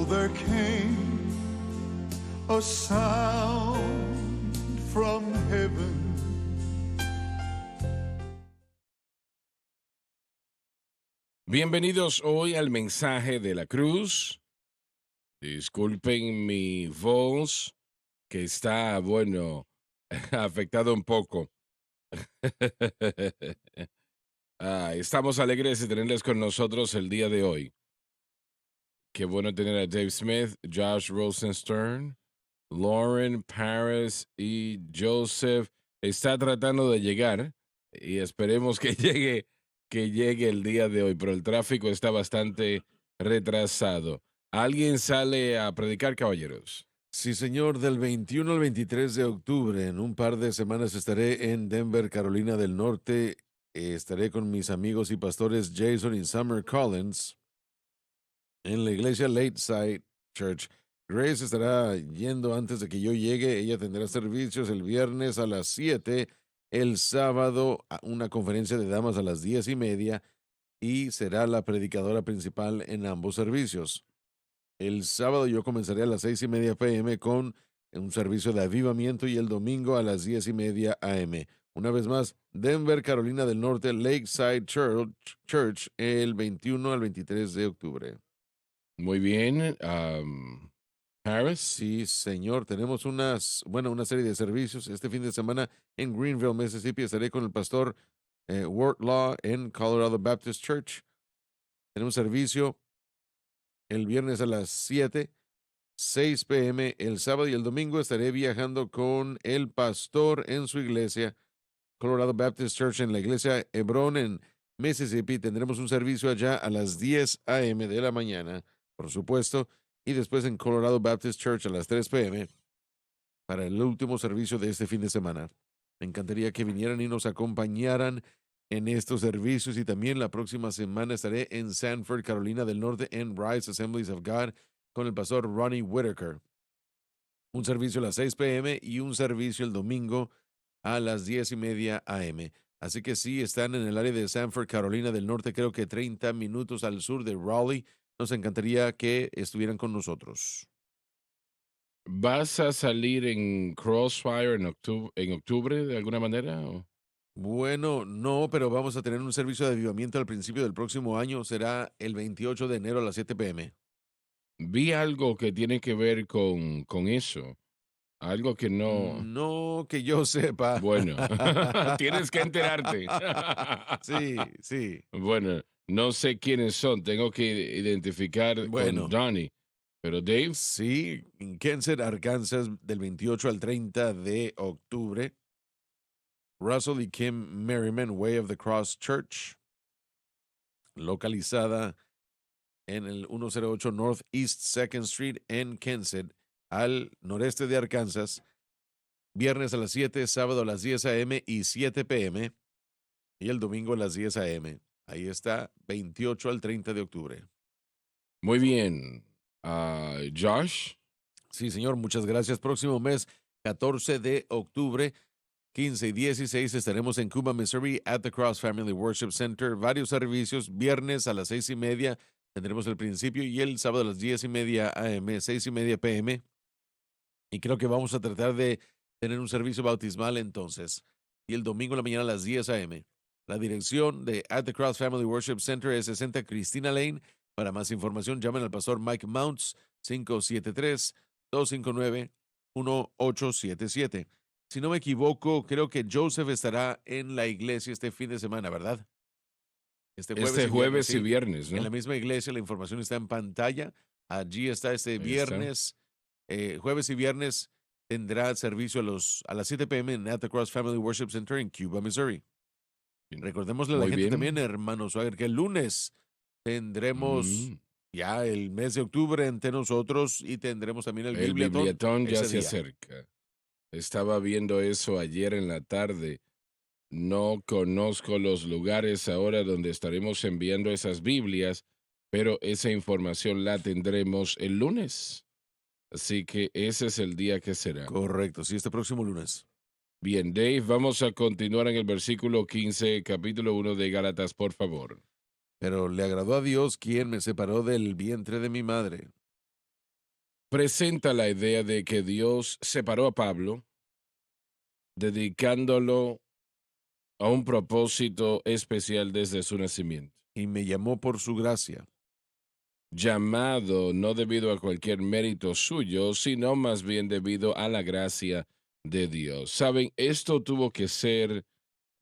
there came a sound from heaven. Bienvenidos hoy al mensaje de la cruz. Disculpen mi voz, que está, bueno, afectado un poco. Estamos alegres de tenerles con nosotros el día de hoy. Qué bueno tener a Dave Smith, Josh Rosenstern, Lauren Paris y Joseph. Está tratando de llegar y esperemos que llegue el día de hoy, pero el tráfico está bastante retrasado. ¿Alguien sale a predicar, caballeros? Sí, señor, del 21 al 23 de octubre, en un par de semanas estaré en Denver, Carolina del Norte. Estaré con mis amigos y pastores Jason y Summer Collins en la iglesia Lakeside Church. Grace estará yendo antes de que yo llegue. Ella tendrá servicios el viernes a las 7, el sábado una conferencia de damas a las 10:30 y será la predicadora principal en ambos servicios. El sábado yo comenzaré a las 6:30 p.m. con un servicio de avivamiento y el domingo a las 10:30 a.m. Una vez más, Denver, Carolina del Norte, Lakeside Church, el 21 al 23 de octubre. Muy bien. Paris. Sí, señor, tenemos una serie de servicios. Este fin de semana en Greenville, Mississippi, estaré con el pastor Wortlaw en Colorado Baptist Church. Tenemos servicio el viernes a las 7, 6 p.m. El sábado y el domingo estaré viajando con el pastor en su iglesia, Colorado Baptist Church, en la iglesia Hebron en Mississippi. Tendremos un servicio allá a las 10 a.m. de la mañana, por supuesto, y después en Colorado Baptist Church a las 3 p.m. para el último servicio de este fin de semana. Me encantaría que vinieran y nos acompañaran en estos servicios, y también la próxima semana estaré en Sanford, Carolina del Norte, en Rise Assemblies of God con el pastor Ronnie Whitaker. Un servicio a las 6 p.m. y un servicio el domingo a las 10:30 a.m. Así que si están en el área de Sanford, Carolina del Norte, creo que 30 minutos al sur de Raleigh, nos encantaría que estuvieran con nosotros. ¿Vas a salir en Crossfire en octubre de alguna manera? Bueno, no, pero vamos a tener un servicio de avivamiento al principio del próximo año. Será el 28 de enero a las 7 p.m. Vi algo que tiene que ver con eso. Algo que no. No que yo sepa. Bueno, tienes que enterarte. Sí, sí. Bueno, no sé quiénes son. Tengo que identificar con Bueno, Donnie. Pero Dave, sí, en Kensett, Arkansas, del 28 al 30 de octubre. Russell y Kim Merriman Way of the Cross Church, localizada en el 108 Northeast 2nd Street en Kensett, al noreste de Arkansas, viernes a las 7, sábado a las 10 a.m. y 7 p.m. y el domingo a las 10 a.m. Ahí está, 28 al 30 de octubre. muy bien. Josh, Sí, señor, muchas gracias. Próximo mes, 14 de octubre, 15 y 16, estaremos en Cuba, Missouri, at the Cross Family Worship Center. Varios servicios, viernes a las 6:30 tendremos el principio y el sábado a las 10:30 a.m., 6:30 p.m. Y creo que vamos a tratar de tener un servicio bautismal entonces. Y el domingo en la mañana a las 10 a.m. La dirección de At the Cross Family Worship Center es 60 Christina Lane. Para más información, llamen al pastor Mike Mounts, 573-259-1877. Si no me equivoco, creo que Joseph estará en la iglesia este fin de semana, ¿verdad? este jueves y sí. viernes, En ¿no? la misma iglesia, la información está en pantalla. Allí está este Ahí está. viernes, jueves y viernes tendrá servicio a las 7 p.m. en At the Cross Family Worship Center en Cuba, Missouri. Recordémosle a la Muy gente bien. también, hermano Swagger, que el lunes tendremos Mm, ya el mes de octubre entre nosotros y tendremos también el el Bibliatón Bibliatón ya ese se día. acerca. Estaba viendo eso ayer en la tarde. No conozco los lugares ahora donde estaremos enviando esas Biblias, pero esa información la tendremos el lunes. Así que ese es el día que será. Correcto, sí, este próximo lunes. Bien, Dave, vamos a continuar en el versículo 15, capítulo 1 de Gálatas, por favor. Pero le agradó a Dios quien me separó del vientre de mi madre. presenta la idea de que Dios separó a Pablo, dedicándolo a un propósito especial desde su nacimiento. y me llamó por su gracia. Llamado no debido a cualquier mérito suyo, sino más bien debido a la gracia de Dios. Saben, esto tuvo que ser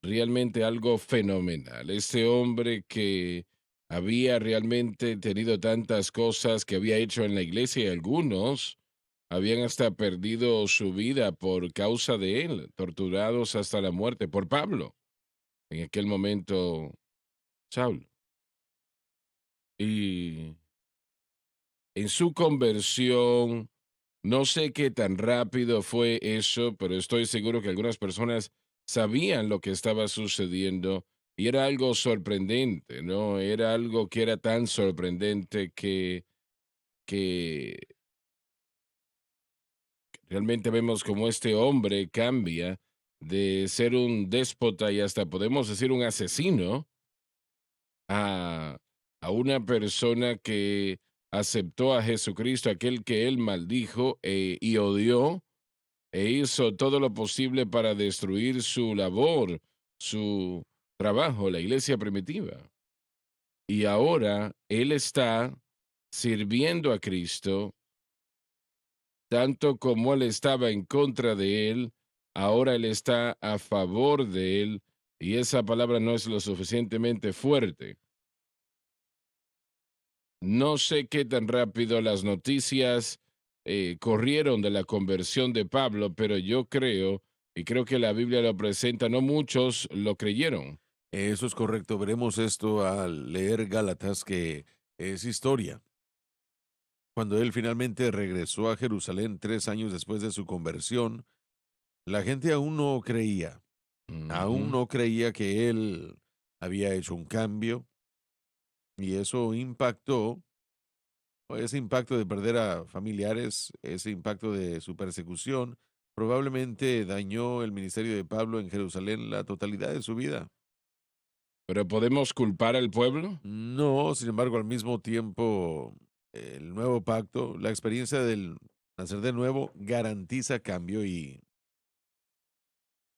realmente algo fenomenal. Este hombre que había realmente tenido tantas cosas que había hecho en la iglesia y algunos habían hasta perdido su vida por causa de él, torturados hasta la muerte por Pablo, en aquel momento Saulo. Y en su conversión, no sé qué tan rápido fue eso, pero estoy seguro que algunas personas sabían lo que estaba sucediendo y era algo sorprendente, ¿no? Era algo que era tan sorprendente que realmente vemos como este hombre cambia de ser un déspota y hasta podemos decir un asesino a, a una persona que aceptó a Jesucristo, aquel que él maldijo y odió, e hizo todo lo posible para destruir su labor, su trabajo, la iglesia primitiva. Y ahora él está sirviendo a Cristo, tanto como él estaba en contra de él, ahora él está a favor de él, y esa palabra no es lo suficientemente fuerte. No sé qué tan rápido las noticias corrieron de la conversión de Pablo, pero yo creo, y creo que la Biblia lo presenta, no muchos lo creyeron. Eso es correcto. Veremos esto al leer Gálatas, que es historia. Cuando él finalmente regresó a Jerusalén 3 años después de su conversión, la gente aún Ujú. no creía que él había hecho un cambio y eso impactó, o ese impacto de perder a familiares, ese impacto de su persecución, probablemente dañó el ministerio de Pablo en Jerusalén la totalidad de su vida. Pero ¿podemos culpar al pueblo? No, sin embargo, al mismo tiempo, el nuevo pacto, la experiencia del nacer de nuevo garantiza cambio y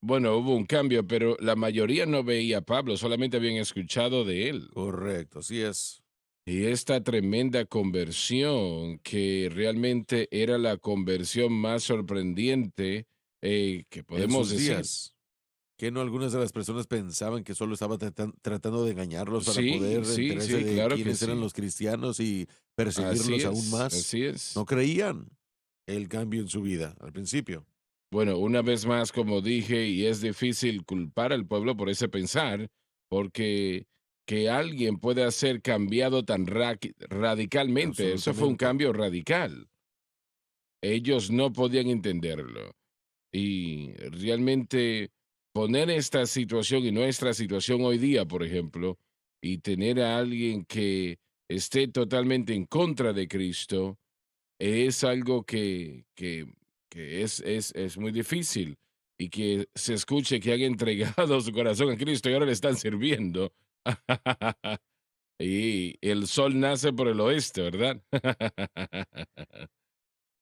Bueno, hubo un cambio, pero la mayoría no veía a Pablo, solamente habían escuchado de él. correcto, así es. Y esta tremenda conversión, que realmente era la conversión más sorprendente que En podemos sus decir. días, que no algunas de las personas pensaban que solo estaba tratando de engañarlos para Sí, poder sí, enterarse sí, de claro que quiénes eran sí. los cristianos y perseguirlos Así aún es, más. así es. No creían el cambio en su vida al principio. Bueno, una vez más, como dije, y es difícil culpar al pueblo por ese pensar, porque que alguien pueda ser cambiado tan radicalmente, eso fue un Absolutamente. cambio radical. Ellos no podían entenderlo. Y realmente poner esta situación y nuestra situación hoy día, por ejemplo, y tener a alguien que esté totalmente en contra de Cristo, es algo que es muy difícil y que se escuche que han entregado su corazón a Cristo y ahora le están sirviendo. Y el sol nace por el oeste, ¿verdad?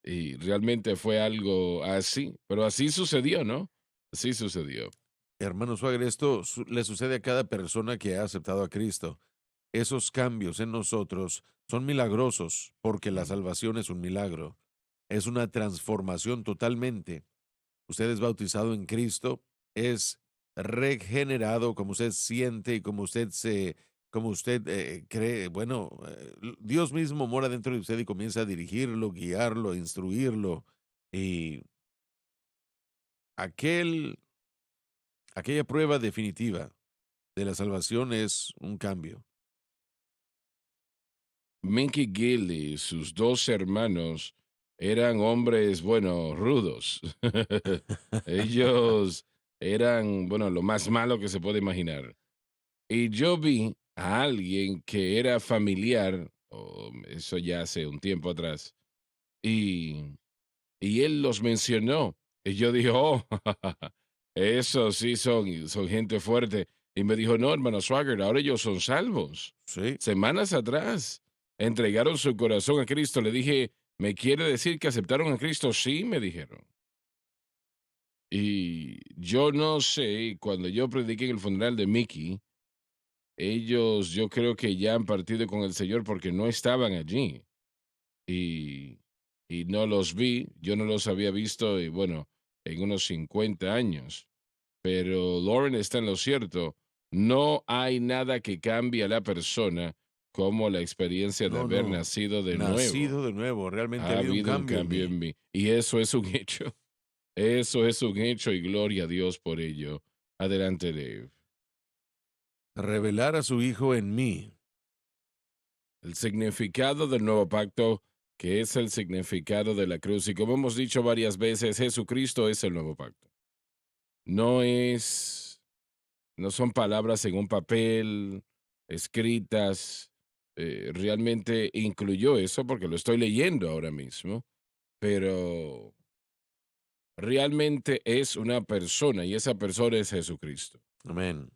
Y realmente fue algo así, pero así sucedió, ¿no? Así sucedió. Hermano Suárez, esto le sucede a cada persona que ha aceptado a Cristo. Esos cambios en nosotros son milagrosos porque la Mm. salvación es un milagro. Es una transformación totalmente. Usted es bautizado en Cristo, es regenerado como usted siente y como usted cree. Bueno, Dios mismo mora dentro de usted y comienza a dirigirlo, guiarlo, instruirlo. Y aquel, aquella prueba definitiva de la salvación es un cambio. Mickey Gill y sus dos hermanos eran hombres, bueno, rudos. Ellos eran, bueno, lo más malo que se puede imaginar. Y yo vi a alguien que era familiar, eso ya hace un tiempo atrás, y, y él los mencionó. Y yo dije, oh, esos sí son gente fuerte. Y me dijo, no, hermano Swagger, ahora ellos son salvos. Sí, Semanas atrás entregaron su corazón a Cristo. Le dije, ¿Me quiere decir que aceptaron a Cristo? Sí, me dijeron. Y yo no sé, cuando yo prediqué en el funeral de Mickey, ellos yo creo que ya han partido con el Señor porque no estaban allí. Y, y no los vi, yo no los había visto, y bueno, en unos 50 años. Pero Lauren está en lo cierto. No hay nada que cambie a la persona como la experiencia de No, haber no. nacido de nuevo. Nacido de nuevo. Realmente ha Ha habido un habido un cambio en cambio mí. en mí. Y eso es un hecho. Eso es un hecho y gloria a Dios por ello. Adelante, Dave. Revelar a su Hijo en mí. El significado del nuevo pacto, que es el significado de la cruz. Y como hemos dicho varias veces, Jesucristo es el nuevo pacto. No es, no son palabras en un papel, escritas. Realmente incluyó eso porque lo estoy leyendo ahora mismo, pero realmente es una persona y esa persona es Jesucristo. Amén.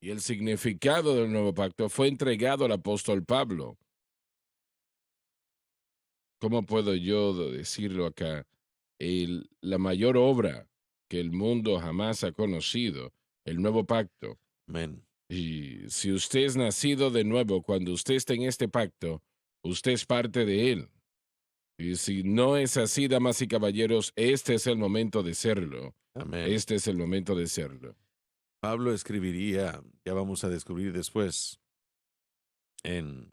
Y el significado del nuevo pacto fue entregado al apóstol Pablo. ¿Cómo puedo yo decirlo acá? La mayor obra que el mundo jamás ha conocido, el nuevo pacto. Amén. Y si usted es nacido de nuevo, cuando usted está en este pacto, usted es parte de él. Y si no es así, damas y caballeros, este es el momento de serlo. Amén. Este es el momento de serlo. Pablo escribiría, ya vamos a descubrir después, en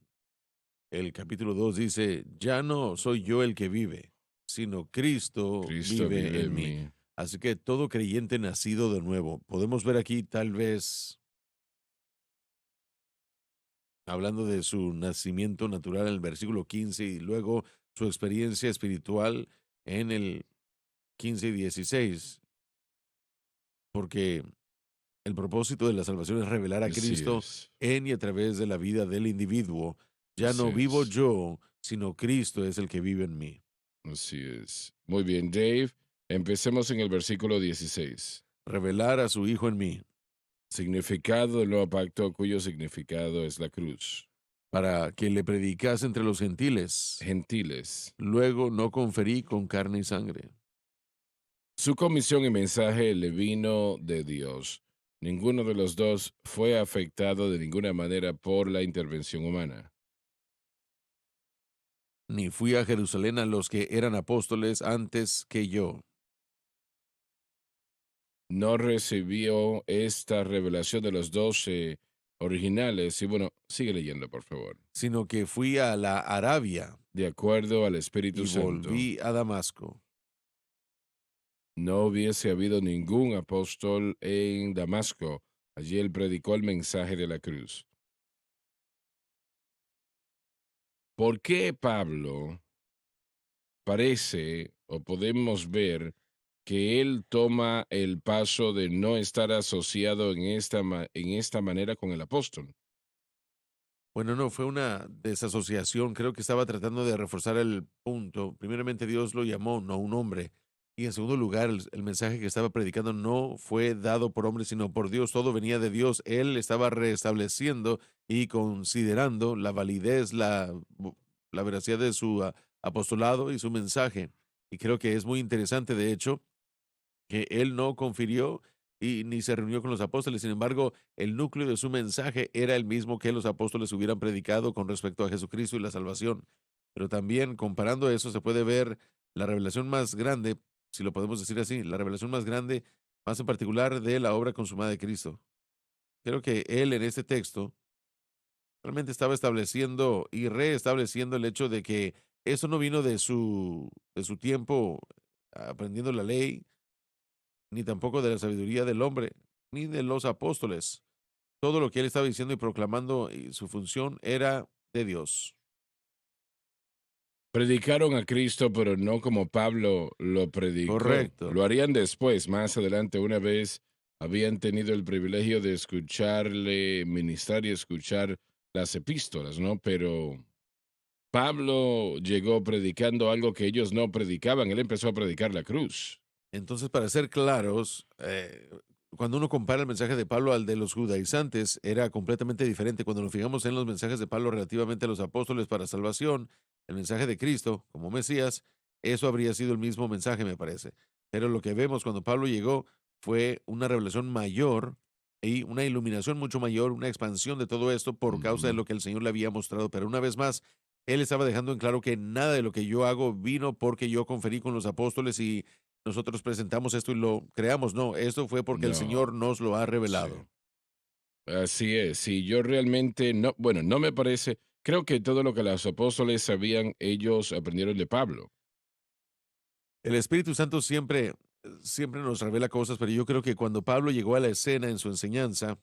el capítulo 2 dice, ya no soy yo el que vive, sino Cristo Cristo vive vive en en mí. mí. Así que todo creyente nacido de nuevo, podemos ver aquí tal vez, hablando de su nacimiento natural en el versículo 15 y luego su experiencia espiritual en el 15 y 16, porque el propósito de la salvación es revelar a Así Cristo es. en y a través de la vida del individuo. Ya Así no vivo es. yo, sino Cristo es el que vive en mí. Así es. Muy bien, Dave. Empecemos en el versículo 16. Revelar a su Hijo en mí, Significado del nuevo pacto, cuyo significado es la cruz. para que le predicase entre los gentiles. Gentiles. Luego no conferí con carne y sangre. Su comisión y mensaje le vino de Dios. Ninguno de los dos fue afectado de ninguna manera por la intervención humana. Ni fui a Jerusalén a los que eran apóstoles antes que yo, No recibió esta revelación de los 12 originales. Y bueno, sigue leyendo, por favor. sino que fui a la Arabia De acuerdo al Espíritu y Santo, volví a Damasco. no hubiese habido ningún apóstol en Damasco. Allí él predicó el mensaje de la cruz. ¿Por qué Pablo parece o podemos ver que él toma el paso de no estar asociado en esta manera con el apóstol? Bueno, no, fue una desasociación. Creo que estaba tratando de reforzar el punto. Primeramente, Dios lo llamó, no un hombre. Y en segundo lugar, el mensaje que estaba predicando no fue dado por hombres, sino por Dios. Todo venía de Dios. Él estaba restableciendo y considerando la validez, la veracidad de su apostolado y su mensaje. Y creo que es muy interesante, de hecho, que él no confirió y ni se reunió con los apóstoles. Sin embargo, el núcleo de su mensaje era el mismo que los apóstoles hubieran predicado con respecto a Jesucristo y la salvación. Pero también, comparando eso, se puede ver la revelación más grande, si lo podemos decir así, la revelación más grande, más en particular de la obra consumada de Cristo. Creo que él en este texto realmente estaba estableciendo y reestableciendo el hecho de que eso no vino de su tiempo aprendiendo la ley, ni tampoco de la sabiduría del hombre, ni de los apóstoles. Todo lo que él estaba diciendo y proclamando y su función era de Dios. Predicaron a Cristo, pero no como Pablo lo predicó. Correcto. Lo harían después, más adelante, una vez habían tenido el privilegio de escucharle ministrar y escuchar las epístolas, ¿no? Pero Pablo llegó predicando algo que ellos no predicaban. Él empezó a predicar la cruz. Entonces, para ser claros, cuando uno compara el mensaje de Pablo al de los judaizantes, era completamente diferente. Cuando nos fijamos en los mensajes de Pablo relativamente a los apóstoles para salvación, el mensaje de Cristo como Mesías, eso habría sido el mismo mensaje, me parece. Pero lo que vemos cuando Pablo llegó fue una revelación mayor y una iluminación mucho mayor, una expansión de todo esto por causa de Ujú. lo que el Señor le había mostrado. Pero una vez más, él estaba dejando en claro que nada de lo que yo hago vino porque yo conferí con los apóstoles y nosotros presentamos esto y lo creamos. No, esto fue porque el No, Señor nos lo ha sí. revelado. Así es. Sí, yo realmente no, bueno, no me parece, creo que todo lo que los apóstoles sabían, ellos aprendieron de Pablo. El Espíritu Santo siempre nos revela cosas, pero yo creo que cuando Pablo llegó a la escena en su enseñanza,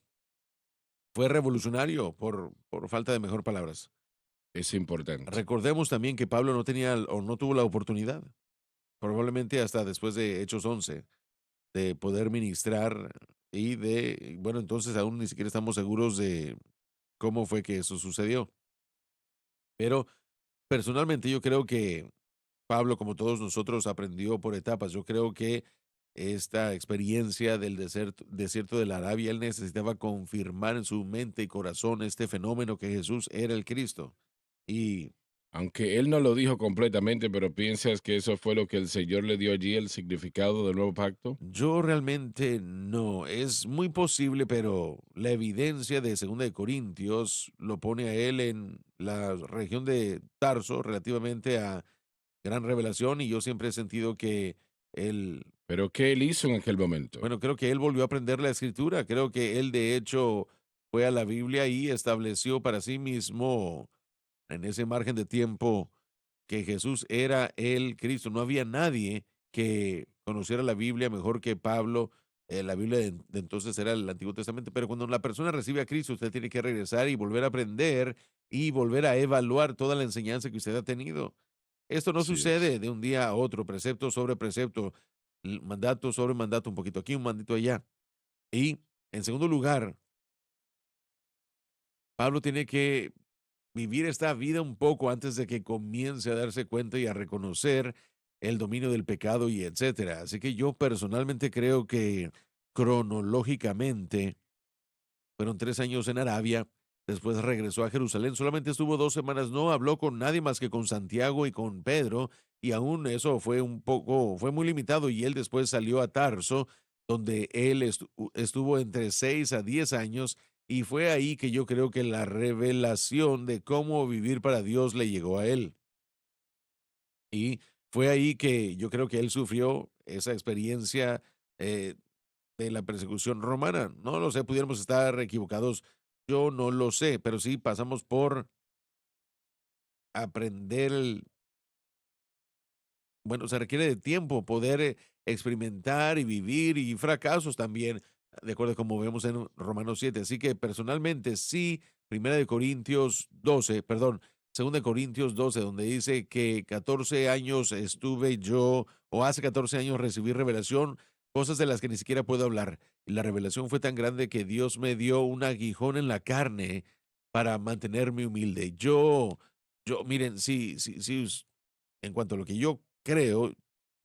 fue revolucionario, por falta de mejor palabras. Es importante. Recordemos también que Pablo no tenía o no tuvo la oportunidad, probablemente hasta después de Hechos 11, de poder ministrar bueno, entonces aún ni siquiera estamos seguros de cómo fue que eso sucedió. Pero personalmente yo creo que Pablo, como todos nosotros, aprendió por etapas. Yo creo que esta experiencia del desierto de la Arabia, él necesitaba confirmar en su mente y corazón este fenómeno que Jesús era el Cristo. Y Aunque él no lo dijo completamente, pero piensas que eso fue lo que el Señor le dio allí, el significado del nuevo pacto. yo realmente no, es muy posible, pero la evidencia de Segunda de Corintios lo pone a él en la región de Tarso relativamente a gran revelación y yo siempre he sentido que él. Pero ¿qué él hizo en aquel momento? Bueno, creo que él volvió a aprender la escritura. Creo que él, de hecho, fue a la Biblia y estableció para sí mismo, en ese margen de tiempo, que Jesús era el Cristo. No había nadie que conociera la Biblia mejor que Pablo. La Biblia de entonces era el Antiguo Testamento. Pero cuando la persona recibe a Cristo, usted tiene que regresar y volver a aprender y volver a evaluar toda la enseñanza que usted ha tenido. Esto no Así es. sucede de un día a otro, precepto sobre precepto, mandato sobre mandato, un poquito aquí, un mandito allá. Y en segundo lugar, Pablo tiene que vivir esta vida un poco antes de que comience a darse cuenta y a reconocer el dominio del pecado y etcétera. Así que yo personalmente creo que cronológicamente fueron 3 años en Arabia, después regresó a Jerusalén, solamente estuvo 2 semanas, no habló con nadie más que con Santiago y con Pedro, y aún eso fue muy limitado, y él después salió a Tarso, donde él estuvo entre 6 a 10 años, y fue ahí que yo creo que la revelación de cómo vivir para Dios le llegó a él. Y fue ahí que yo creo que él sufrió esa experiencia eh, de la persecución romana. No lo sé, pudiéramos estar equivocados. Yo no lo sé, pero sí pasamos por aprender bueno, se requiere de tiempo poder experimentar y vivir y fracasos también, de acuerdo a como vemos en Romanos 7. Así que personalmente sí, Primera de Corintios 12, perdón, Segunda de Corintios 12, donde dice que 14 años estuve yo, o hace 14 años recibí revelación, cosas de las que ni siquiera puedo hablar. Y la revelación fue tan grande que Dios me dio un aguijón en la carne para mantenerme humilde. Miren, sí, en cuanto a lo que yo creo,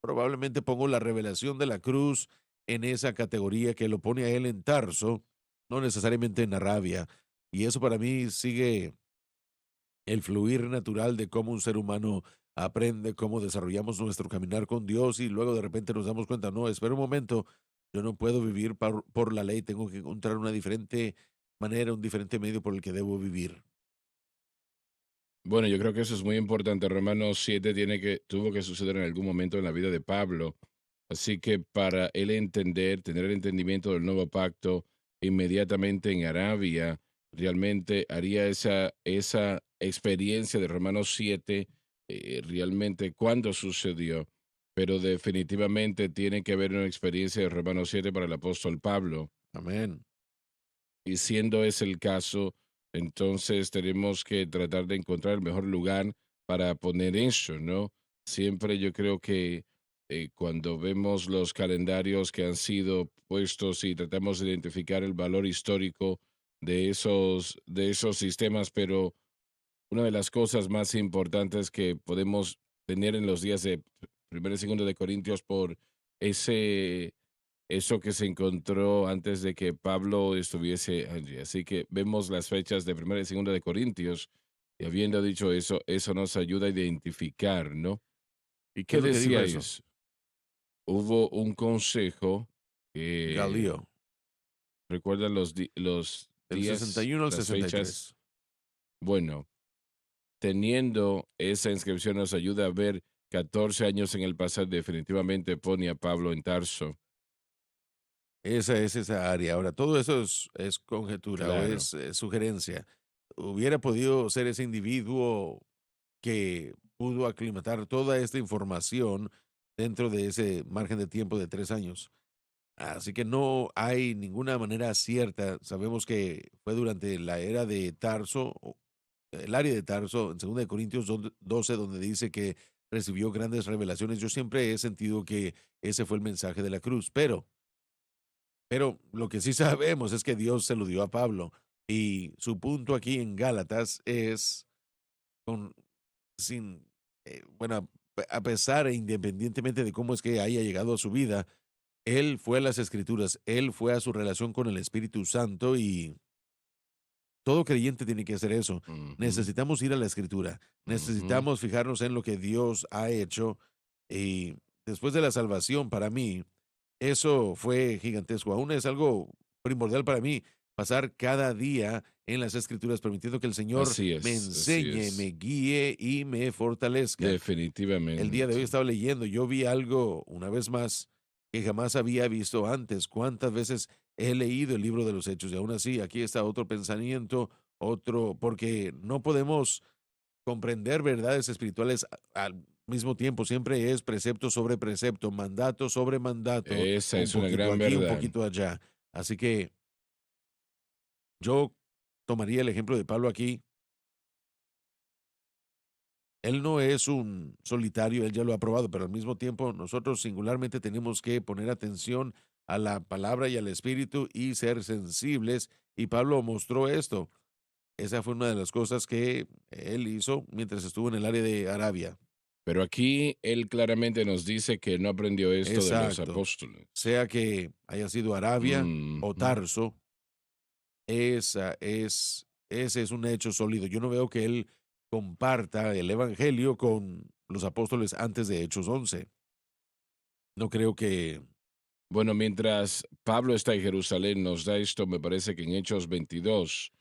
probablemente pongo la revelación de la cruz en esa categoría que lo pone a él en Tarso, no necesariamente en Arabia. Y eso para mí sigue el fluir natural de cómo un ser humano aprende, cómo desarrollamos nuestro caminar con Dios y luego de repente nos damos cuenta, no, espera un momento, yo no puedo vivir por la ley, tengo que encontrar una diferente manera, un diferente medio por el que debo vivir. Bueno, yo creo que eso es muy importante. Romanos 7 tuvo que suceder en algún momento en la vida de Pablo. Así que para él entender, tener el entendimiento del nuevo pacto inmediatamente en Arabia, realmente haría esa experiencia de Romanos 7, realmente cuando sucedió. Pero definitivamente tiene que haber una experiencia de Romanos 7 para el apóstol Pablo. Amén. Y siendo ese el caso, entonces tenemos que tratar de encontrar el mejor lugar para poner eso, ¿no? Siempre yo creo que cuando vemos los calendarios que han sido puestos y tratamos de identificar el valor histórico de esos sistemas, pero una de las cosas más importantes que podemos tener en los días de primero y segundo de Corintios por ese eso que se encontró antes de que Pablo estuviese allí. Así que vemos las fechas de primera y segunda de Corintios, y habiendo dicho eso, eso nos ayuda a identificar, ¿no? ¿Y ¿Qué qué es lo que dijo eso? decíais? Hubo un consejo que Galileo, recuerdan los del días, 61 al las fechas. 63. Bueno, teniendo esa inscripción nos ayuda a ver 14 años en el pasado, definitivamente pone a Pablo en Tarso. Esa es esa área. Ahora, todo eso es conjetura o Claro. es sugerencia. Hubiera podido ser ese individuo que pudo aclimatar toda esta información dentro de ese margen de tiempo de 3 años. Así que no hay ninguna manera cierta. Sabemos que fue durante la era de Tarso, el área de Tarso, en 2 de Corintios 12, donde dice que recibió grandes revelaciones. Yo siempre he sentido que ese fue el mensaje de la cruz, pero lo que sí sabemos es que Dios se lo dio a Pablo. Y su punto aquí en Gálatas es, con, sin, bueno, a pesar e independientemente de cómo es que haya llegado a su vida, él fue a las Escrituras, él fue a su relación con el Espíritu Santo y todo creyente tiene que hacer eso. Ujú, Necesitamos ir a la Escritura, ujú. necesitamos fijarnos en lo que Dios ha hecho y después de la salvación, para mí, eso fue gigantesco. Aún es algo primordial para mí pasar cada día en las Escrituras, permitiendo que el Señor Así me es, así enseñe, es. me guíe y me fortalezca. El día de hoy Definitivamente. estaba leyendo, yo vi algo una vez más que jamás había visto antes. ¿Cuántas veces he leído el libro de los Hechos? Y aún así, aquí está otro pensamiento, otro, porque no podemos comprender verdades espirituales al mismo tiempo. Siempre es precepto sobre precepto, mandato sobre mandato, Esa un es una poquito gran aquí, un verdad. poquito allá. Así que yo tomaría el ejemplo de Pablo aquí. Él no es un solitario, él ya lo ha probado, pero al mismo tiempo nosotros singularmente tenemos que poner atención a la palabra y al espíritu y ser sensibles. Y Pablo mostró esto. Esa fue una de las cosas que él hizo mientras estuvo en el área de Arabia. Pero aquí él claramente nos dice que no aprendió esto de los Exacto. apóstoles. Sea que haya sido Arabia o Ujú. Tarso, ese es un hecho sólido. Yo no veo que él comparta el evangelio con los apóstoles antes de Hechos 11. No creo que Bueno, mientras Pablo está en Jerusalén, nos da esto, me parece que en Hechos 22,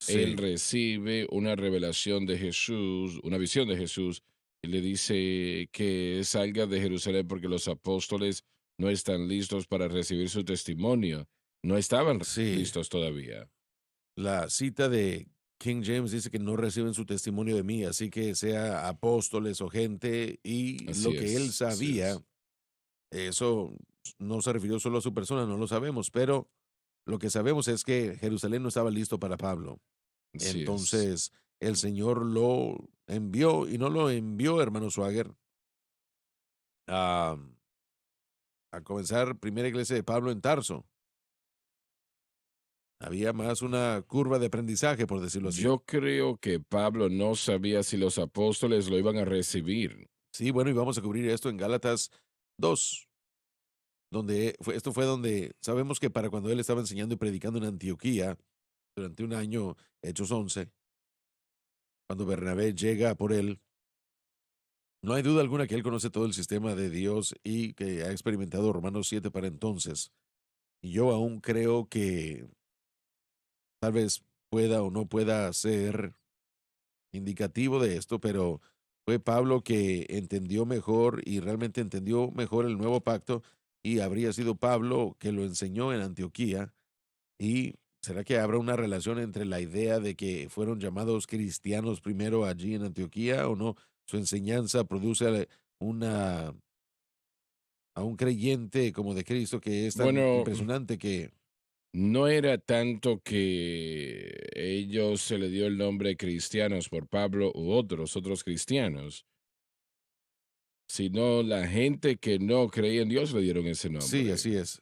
él sí. recibe una revelación de Jesús, una visión de Jesús, y le dice que salga de Jerusalén porque los apóstoles no están listos para recibir su testimonio. No estaban Sí, listos todavía. la cita de King James dice que no reciben su testimonio de mí, así que sea apóstoles o gente, y lo Así que él es, así sabía, es. eso no se refirió solo a su persona, no lo sabemos, pero lo que sabemos es que Jerusalén no estaba listo para Pablo. Así es. Entonces, el Señor lo envió, y no lo envió, hermano Swagger, a, a comenzar primera iglesia de Pablo en Tarso. Había más una curva de aprendizaje, por decirlo así. Yo creo que Pablo no sabía si los apóstoles lo iban a recibir. Sí, bueno, y vamos a cubrir esto en Gálatas 2, donde esto fue donde sabemos que para cuando él estaba enseñando y predicando en Antioquía durante un año, Hechos 11, cuando Bernabé llega por él, no hay duda alguna que él conoce todo el sistema de Dios y que ha experimentado Romanos 7 para entonces. Y yo aún creo que tal vez pueda o no pueda ser indicativo de esto, pero fue Pablo que entendió mejor y realmente entendió mejor el nuevo pacto, y habría sido Pablo que lo enseñó en Antioquía. ¿Y será que habrá una relación entre la idea de que fueron llamados cristianos primero allí en Antioquía o no? Su enseñanza produce a un creyente como de Cristo que es tan Bueno, impresionante que no era tanto que ellos se le dio el nombre cristianos por Pablo u otros cristianos, sino la gente que no creía en Dios le dieron ese sí, nombre. así es.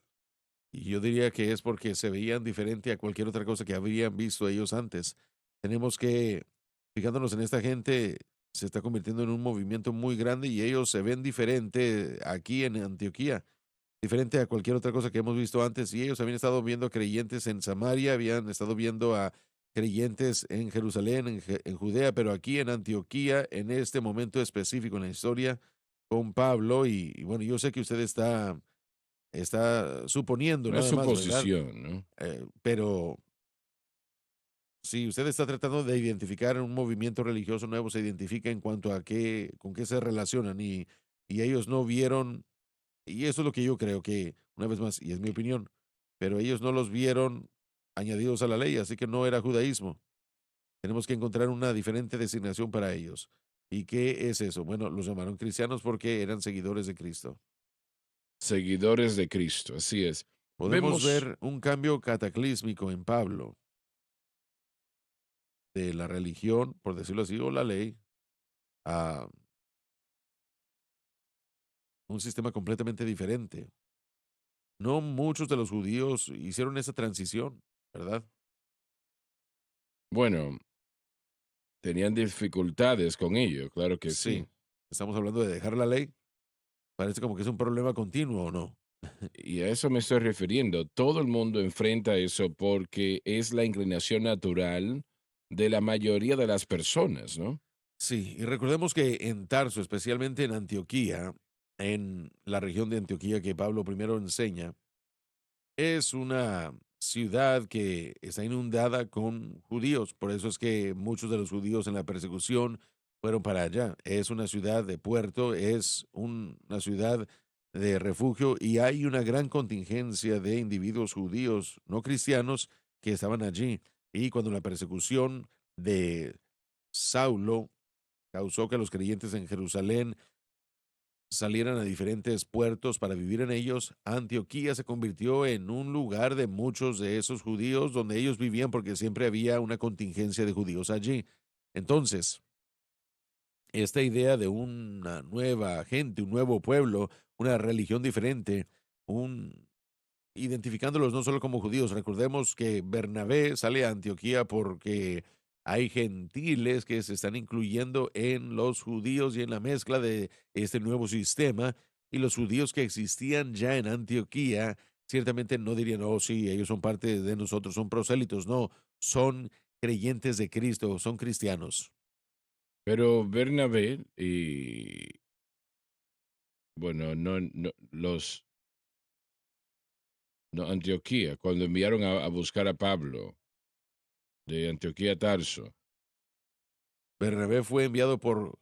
Y yo diría que es porque se veían diferente a cualquier otra cosa que habrían visto ellos antes. Tenemos que, fijándonos en esta gente, se está convirtiendo en un movimiento muy grande y ellos se ven diferente aquí en Antioquía. diferente a cualquier otra cosa que hemos visto antes. Y ellos habían estado viendo creyentes en Samaria, habían estado viendo a creyentes en Jerusalén, en Judea, pero aquí en Antioquía, en este momento específico en la historia, con Pablo. Y bueno, yo sé que usted está suponiendo Una nada más, ¿verdad? suposición, ¿no? Pero si usted está tratando de identificar un movimiento religioso nuevo, se identifica en cuanto a con qué se relacionan y ellos no vieron, y eso es lo que yo creo que, una vez más, y es mi opinión, pero ellos no los vieron añadidos a la ley, así que no era judaísmo. Tenemos que encontrar una diferente designación para ellos. ¿Y qué es eso? Bueno, los llamaron cristianos porque eran seguidores de Cristo. Seguidores de Cristo, así es. Podemos Vemos, ver un cambio cataclísmico en Pablo de la religión, por decirlo así, o la ley, a un sistema completamente diferente. No muchos de los judíos hicieron esa transición, ¿verdad? bueno, tenían dificultades con ello, claro que Sí, sí. estamos hablando de dejar la ley. Parece como que es un problema continuo, ¿o no? Y a eso me estoy refiriendo. Todo el mundo enfrenta eso porque es la inclinación natural de la mayoría de las personas, ¿no? Sí, y recordemos que en Tarso, especialmente en Antioquía, en la región de Antioquía que Pablo primero enseña, es una ciudad que está inundada con judíos. Por eso es que muchos de los judíos en la persecución fueron para allá. Es una ciudad de puerto, es una ciudad de refugio y hay una gran contingencia de individuos judíos no cristianos que estaban allí. Y cuando la persecución de Saulo causó que los creyentes en Jerusalén salieran a diferentes puertos para vivir en ellos, Antioquía se convirtió en un lugar de muchos de esos judíos donde ellos vivían porque siempre había una contingencia de judíos allí. Entonces, esta idea de una nueva gente, un nuevo pueblo, una religión diferente, un identificándolos no solo como judíos. Recordemos que Bernabé sale a Antioquía porque hay gentiles que se están incluyendo en los judíos y en la mezcla de este nuevo sistema. Y los judíos que existían ya en Antioquía ciertamente no dirían, oh, sí, ellos son parte de nosotros, son prosélitos. No, son creyentes de Cristo, son cristianos. Pero Bernabé y, bueno, no, Antioquía, cuando enviaron a buscar a Pablo de Antioquía a Tarso, Bernabé fue enviado por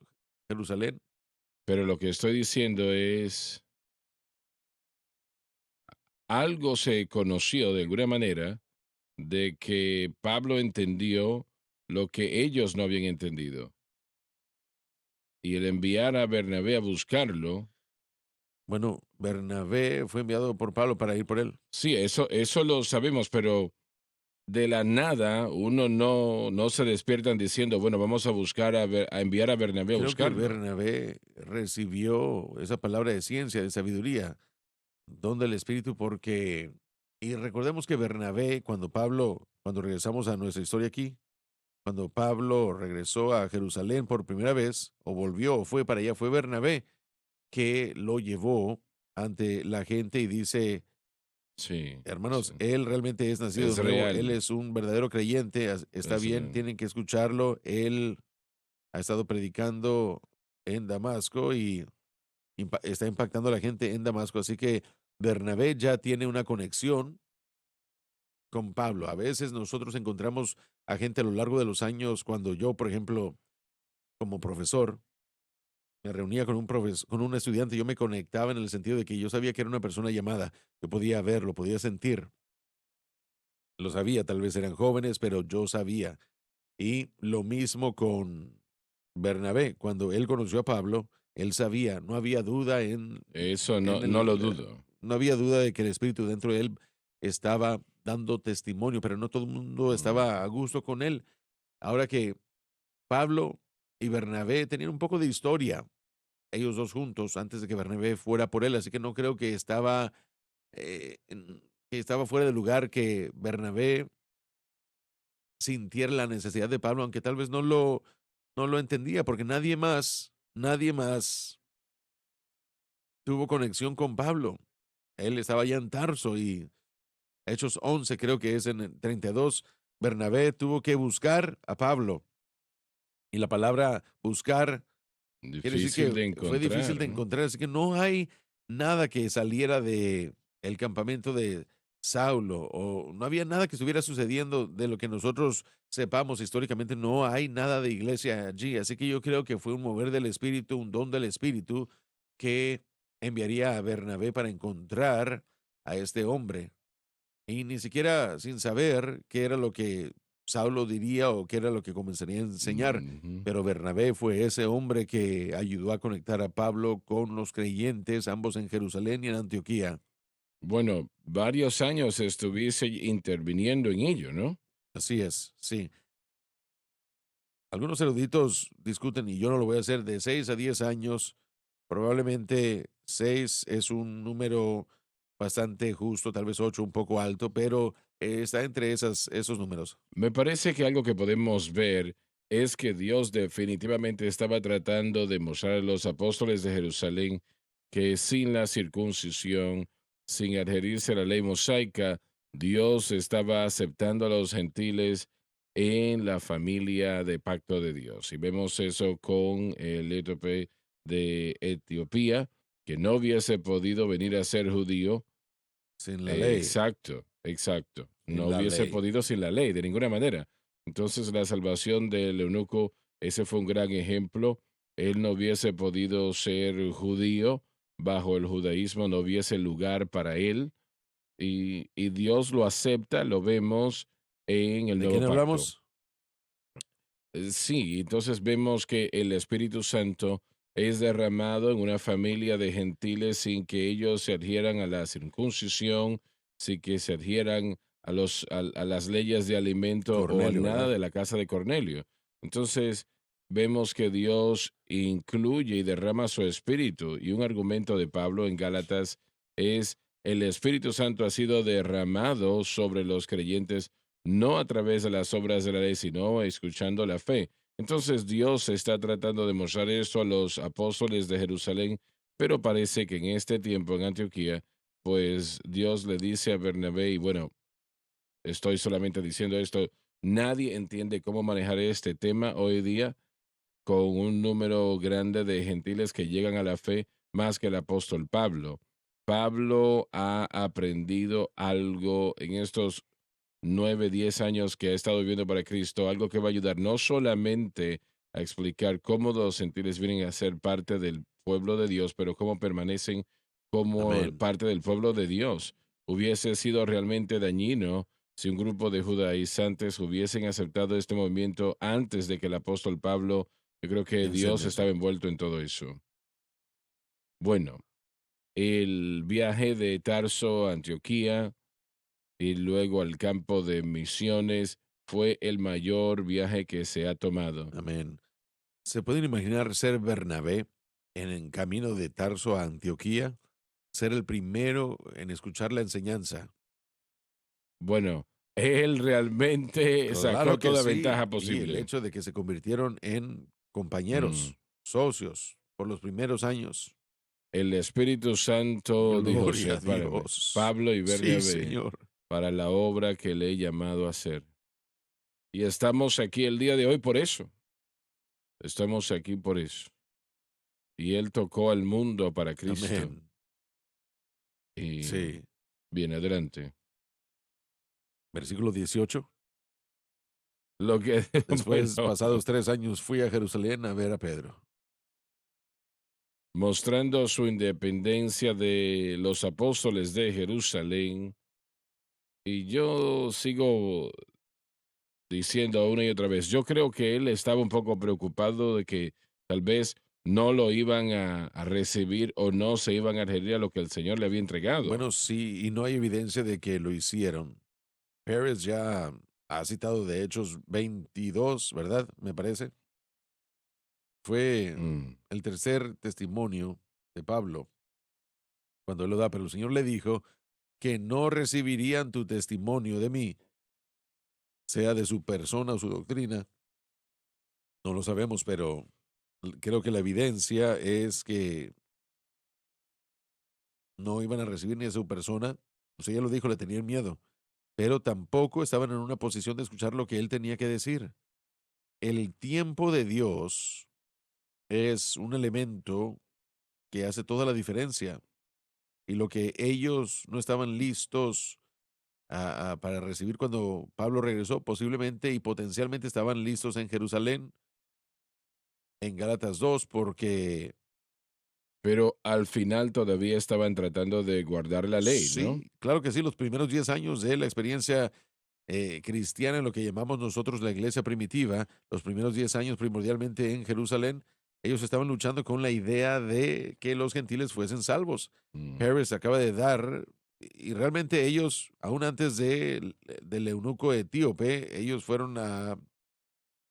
Jerusalén. pero lo que estoy diciendo es, algo se conoció de alguna manera de que Pablo entendió lo que ellos no habían entendido. Y el enviar a Bernabé a buscarlo, Bueno, Bernabé fue enviado por Pablo para ir por él. sí, eso lo sabemos, pero de la nada uno no se despiertan diciendo, bueno, vamos a buscar a enviar a Bernabé a Creo que buscarlo. Bernabé recibió esa palabra de ciencia, de sabiduría, don del Espíritu, porque, y recordemos que Bernabé, cuando regresamos a nuestra historia aquí, cuando Pablo regresó a Jerusalén por primera vez, o volvió, o fue para allá, fue Bernabé que lo llevó ante la gente y dice, Sí, hermanos, sí, él realmente es nacido es de nuevo, él real, es un verdadero creyente, está es bien, real. tienen que escucharlo, él ha estado predicando en Damasco y está impactando a la gente en Damasco. Así que Bernabé ya tiene una conexión con Pablo. A veces nosotros encontramos a gente a lo largo de los años, cuando yo, por ejemplo, como profesor, me reunía con un estudiante, yo me conectaba en el sentido de que yo sabía que era una persona llamada, yo podía verlo, podía sentir, lo sabía, tal vez eran jóvenes, pero yo sabía. Y lo mismo con Bernabé, cuando él conoció a Pablo, él sabía, no había duda Eso en no lo el, dudo. no había duda de que el Espíritu dentro de él estaba dando testimonio, pero no todo el mundo Mm. estaba a gusto con él. Ahora que Pablo y Bernabé tenían un poco de historia, ellos dos juntos, antes de que Bernabé fuera por él, así que no creo que que estaba fuera de lugar que Bernabé sintiera la necesidad de Pablo, aunque tal vez no lo entendía, porque nadie más tuvo conexión con Pablo. Él estaba allá en Tarso y Hechos 11, creo que es en el 32, Bernabé tuvo que buscar a Pablo. Y la palabra buscar quiere decir Difícil que de fue difícil encontrar, de ¿no? encontrar, así que no hay nada que saliera de el campamento de Saulo, o no había nada que estuviera sucediendo de lo que nosotros sepamos históricamente, no hay nada de iglesia allí, así que yo creo que fue un mover del Espíritu, un don del Espíritu que enviaría a Bernabé para encontrar a este hombre, y ni siquiera sin saber qué era lo que Saulo diría o qué era lo que comenzaría a enseñar, Ujú. pero Bernabé fue ese hombre que ayudó a conectar a Pablo con los creyentes, ambos en Jerusalén y en Antioquía. Bueno, varios años estuviese interviniendo en ello, ¿no? Así es, sí. Algunos eruditos discuten, y yo no lo voy a hacer, de 6 a 10 años. Probablemente 6 es un número bastante justo, tal vez 8 un poco alto, pero está entre esos números. Me parece que algo que podemos ver es que Dios definitivamente estaba tratando de mostrar a los apóstoles de Jerusalén que sin la circuncisión, sin adherirse a la ley mosaica, Dios estaba aceptando a los gentiles en la familia de pacto de Dios. Y vemos eso con el etíope de Etiopía, que no hubiese podido venir a ser judío. Sin la ley, Exacto, exacto. sin No la hubiese ley. podido sin la ley, de ninguna manera. Entonces, la salvación del eunuco, ese fue un gran ejemplo. Él no hubiese podido ser judío, bajo el judaísmo no hubiese lugar para él, y Dios lo acepta, lo vemos en el ¿De nuevo quién pacto. hablamos? Sí, entonces vemos que el Espíritu Santo es derramado en una familia de gentiles sin que ellos se adhieran a la circuncisión, sin que se adhieran a las leyes de alimento o a Cornelio, nada ¿verdad? de la casa de Cornelio. Entonces vemos que Dios incluye y derrama su Espíritu. Y un argumento de Pablo en Gálatas es, el Espíritu Santo ha sido derramado sobre los creyentes no a través de las obras de la ley, sino escuchando la fe. Entonces Dios está tratando de mostrar esto a los apóstoles de Jerusalén, pero parece que en este tiempo en Antioquía, pues Dios le dice a Bernabé, y bueno, estoy solamente diciendo esto, nadie entiende cómo manejar este tema hoy día con un número grande de gentiles que llegan a la fe más que el apóstol Pablo. Pablo ha aprendido algo en estos 9, 10 años que ha estado viviendo para Cristo, algo que va a ayudar no solamente a explicar cómo los gentiles vienen a ser parte del pueblo de Dios, pero cómo permanecen como Amén. parte del pueblo de Dios. Hubiese sido realmente dañino si un grupo de judaizantes hubiesen aceptado este movimiento antes de que el apóstol Pablo, yo creo que Piensa en Dios eso. estaba envuelto en todo eso. Bueno, el viaje de Tarso a Antioquía y luego al campo de misiones fue el mayor viaje que se ha tomado. Amén. ¿Se pueden imaginar ser Bernabé en el camino de Tarso a Antioquía? Ser el primero en escuchar la enseñanza. Bueno, él realmente Claro sacó que toda sí. ventaja Y el posible. hecho de que se convirtieron en Mm. compañeros, socios, por los primeros años. El Espíritu Santo dijo, Gloria a sepárame, Dios. Pablo y Sí, Bernabé, Señor. para la obra que le he llamado a hacer. Y estamos aquí el día de hoy por eso. Estamos aquí por eso. Y él tocó al mundo para Cristo. Amén. Y Sí. bien adelante. Versículo 18. Lo que, Después, bueno, pasados 3 años, fui a Jerusalén a ver a Pedro. mostrando su independencia de los apóstoles de Jerusalén. Y yo sigo diciendo una y otra vez, yo creo que él estaba un poco preocupado de que tal vez no lo iban a recibir o no se iban a adherir a lo que el Señor le había entregado. Bueno, sí, y no hay evidencia de que lo hicieron. Pérez ya ha citado de Hechos 22, ¿verdad? Me parece. Fue Mm. el tercer testimonio de Pablo cuando él lo da, pero el Señor le dijo que no recibirían tu testimonio de mí, sea de su persona o su doctrina. No lo sabemos, pero creo que la evidencia es que no iban a recibir ni a su persona. O sea, ella lo dijo, le tenían miedo, pero tampoco estaban en una posición de escuchar lo que él tenía que decir. El tiempo de Dios es un elemento que hace toda la diferencia. Y lo que ellos no estaban listos para recibir cuando Pablo regresó, posiblemente y potencialmente estaban listos en Jerusalén, en Gálatas 2, porque Pero al final todavía estaban tratando de guardar la ley, ¿no? sí, claro que sí, los primeros 10 años de la experiencia cristiana, en lo que llamamos nosotros la iglesia primitiva, los primeros 10 años primordialmente en Jerusalén, ellos estaban luchando con la idea de que los gentiles fuesen salvos. Mm, Harris acaba de dar, y realmente ellos, aún antes del eunuco etíope, ellos fueron a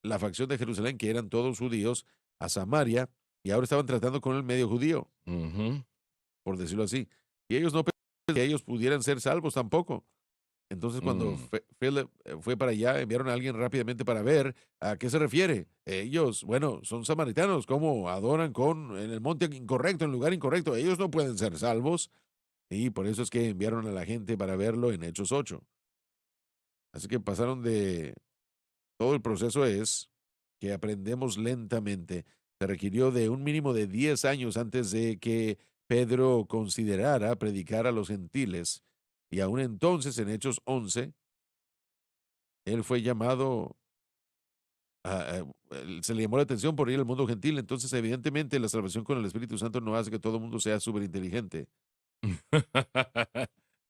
la facción de Jerusalén, que eran todos judíos, a Samaria, y ahora estaban tratando con el medio judío, ujú. por decirlo así. Y ellos no pensaban que ellos pudieran ser salvos tampoco. Entonces, cuando Mm. Philip fue para allá, enviaron a alguien rápidamente para ver a qué se refiere. Ellos, bueno, son samaritanos, ¿cómo adoran en el monte incorrecto, en el lugar incorrecto? Ellos no pueden ser salvos. Y por eso es que enviaron a la gente para verlo en Hechos 8. Así que pasaron de... Todo el proceso es que aprendemos lentamente. Se requirió de un mínimo de 10 años antes de que Pedro considerara predicar a los gentiles. Y aún entonces, en Hechos 11, él fue llamado, se le llamó la atención por ir al mundo gentil. Entonces, evidentemente, la salvación con el Espíritu Santo no hace que todo el mundo sea súper inteligente.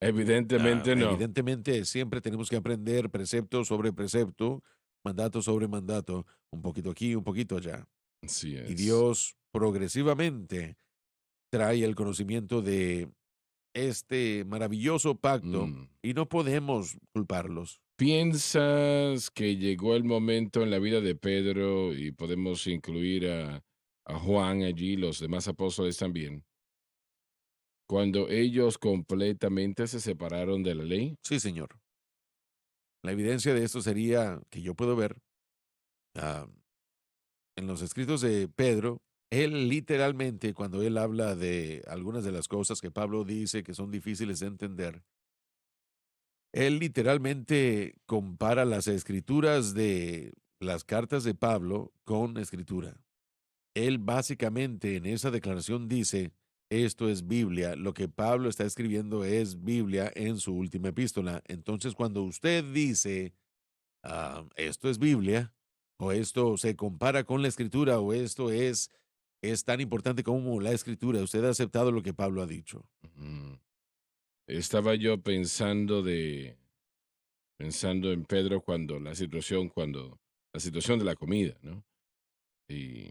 Evidentemente no. Evidentemente, siempre tenemos que aprender precepto sobre precepto, mandato sobre mandato, un poquito aquí, un poquito allá. Así Y es. Dios progresivamente trae el conocimiento de este maravilloso pacto Mm. y no podemos culparlos. ¿Piensas que llegó el momento en la vida de Pedro y podemos incluir a Juan allí, los demás apóstoles también, cuando ellos completamente se separaron de la ley? Sí, Señor. La evidencia de esto sería que yo puedo ver ah, en los escritos de Pedro, él literalmente, cuando él habla de algunas de las cosas que Pablo dice que son difíciles de entender, él literalmente compara las escrituras de las cartas de Pablo con escritura. Él básicamente en esa declaración dice, esto es Biblia, lo que Pablo está escribiendo es Biblia en su última epístola. Entonces, cuando usted dice, esto es Biblia, o esto se compara con la escritura, o es tan importante como la escritura, usted ha aceptado lo que Pablo ha dicho. Mm. Estaba yo pensando en Pedro cuando la situación de la comida, ¿no? Y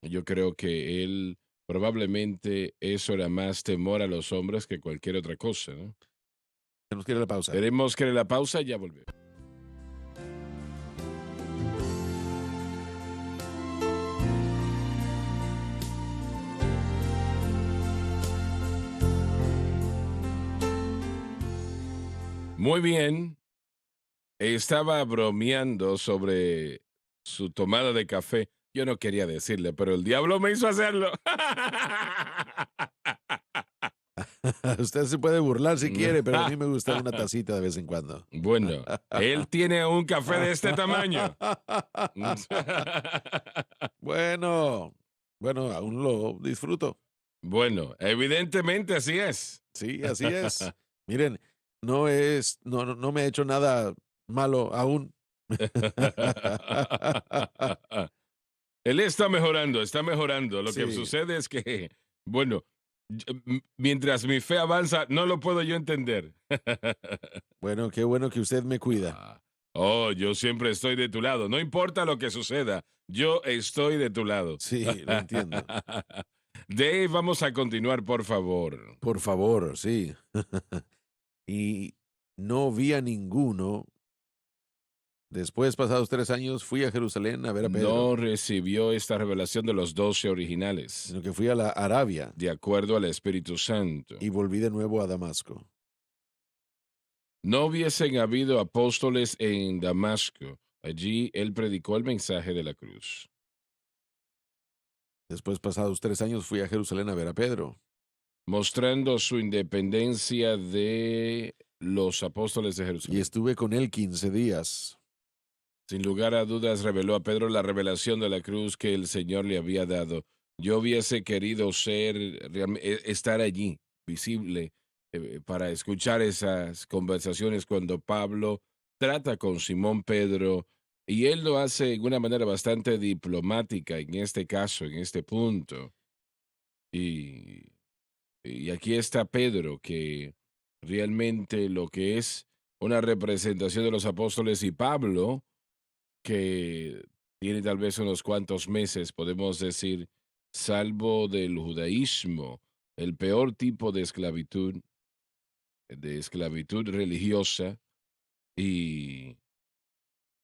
yo creo que él probablemente eso era más temor a los hombres que cualquier otra cosa, ¿no? Tenemos que ir a la pausa. Tenemos que ir a la pausa y ya volvemos. Muy bien, estaba bromeando sobre su tomada de café. Yo no quería decirle, pero el diablo me hizo hacerlo. Usted se puede burlar si quiere, pero a mí me gusta una tacita de vez en cuando. Bueno, él tiene un café de este tamaño. Bueno, bueno, aún lo disfruto. Bueno, evidentemente así es. Sí, así es. Miren, no me ha hecho nada malo aún. Él está mejorando, está mejorando. Lo que Sí, sucede es que, bueno, mientras mi fe avanza, no lo puedo yo entender. bueno, qué bueno que usted me cuida. Ah, oh, yo siempre estoy de tu lado. No importa lo que suceda, yo estoy de tu lado. Sí, lo entiendo. Dave, vamos a continuar, por favor. Por favor, sí. Y no vi a ninguno. Después, pasados 3 años, fui a Jerusalén a ver a Pedro, No recibió esta revelación de los 12 originales, sino que fui a la Arabia de acuerdo al Espíritu Santo. y volví de nuevo a Damasco. No hubiesen habido apóstoles en Damasco. Allí él predicó el mensaje de la cruz. Después, pasados 3 años, fui a Jerusalén a ver a Pedro. mostrando su independencia de los apóstoles de y Jerusalén. estuve con él 15 días. Sin lugar a dudas, reveló a Pedro la revelación de la cruz que el Señor le había dado. Yo hubiese querido estar allí, visible, para escuchar esas conversaciones cuando Pablo trata con Simón Pedro, y él lo hace de una manera bastante diplomática en este caso, en este punto. Y, y aquí está Pedro, que realmente lo que es una representación de los apóstoles, y Pablo, que tiene tal vez unos cuantos meses, podemos decir, salvo del judaísmo, el peor tipo de esclavitud religiosa, y,